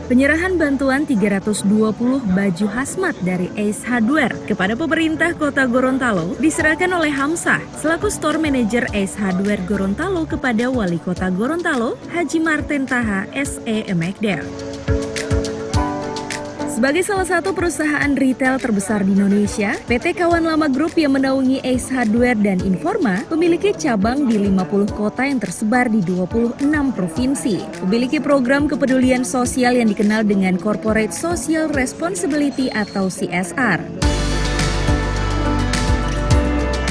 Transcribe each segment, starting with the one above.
Penyerahan bantuan 320 baju hazmat dari Ace Hardware kepada pemerintah Kota Gorontalo diserahkan oleh Hamzah selaku Store Manager Ace Hardware Gorontalo kepada Wali Kota Gorontalo, Haji Martin Taha S.E. Emekdel. Sebagai salah satu perusahaan retail terbesar di Indonesia, PT Kawan Lama Group yang menaungi Ace Hardware dan Informa memiliki cabang di 50 kota yang tersebar di 26 provinsi. Memiliki program kepedulian sosial yang dikenal dengan Corporate Social Responsibility atau CSR.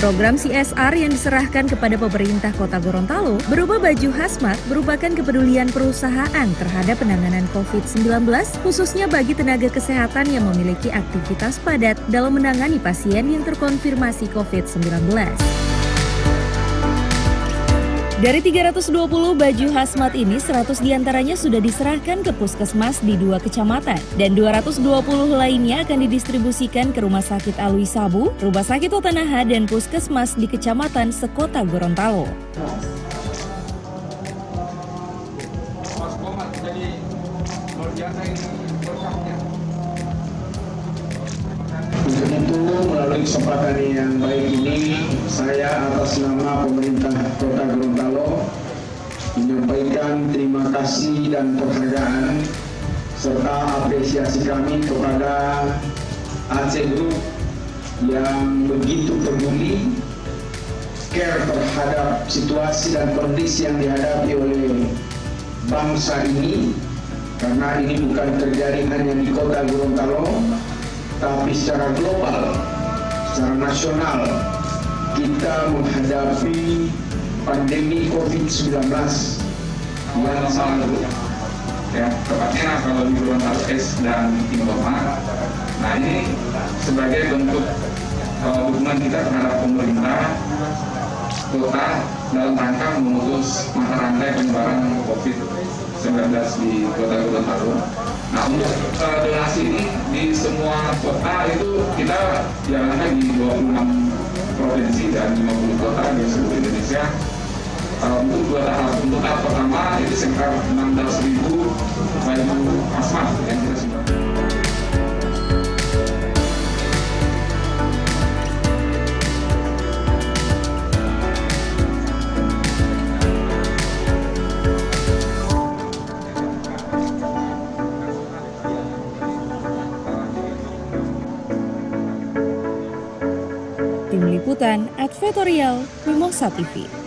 Program CSR yang diserahkan kepada pemerintah Kota Gorontalo berupa baju hazmat merupakan kepedulian perusahaan terhadap penanganan COVID-19 khususnya bagi tenaga kesehatan yang memiliki aktivitas padat dalam menangani pasien yang terkonfirmasi COVID-19. Dari 320 baju hazmat ini, 100 diantaranya sudah diserahkan ke puskesmas di 2 kecamatan dan 220 lainnya akan didistribusikan ke Rumah Sakit Alwi Sabu, Rumah Sakit Otanaha, dan puskesmas di kecamatan sekota Gorontalo. Untuk itu, melalui kesempatan yang baik ini, saya atas nama pemerintah Kota Gorontalo menyampaikan terima kasih dan penghargaan serta apresiasi kami kepada AC Group yang begitu peduli, care terhadap situasi dan kondisi yang dihadapi oleh bangsa ini, karena ini bukan terjadi hanya di Kota Gorontalo, tapi secara global, secara nasional, kita menghadapi pandemi COVID-19 yang sangat berat. Ya, tepatnya kalau di Gorontalo Ace dan Informa. Nah, ini sebagai bentuk dukungan kita terhadap pemerintah kota dalam rangka memutus mata rantai penyebaran COVID-19 di Kota Gorontalo. Nah, untuk donasi ini di semua kota itu kita jalankan di 26 provinsi dan 50 kota di seluruh Indonesia. Untuk 2 tahap. Untuk tahap pertama itu sekitar 16.000 baju hazmat yang kita sumbang. Tim Liputan Advertorial Mimosa TV.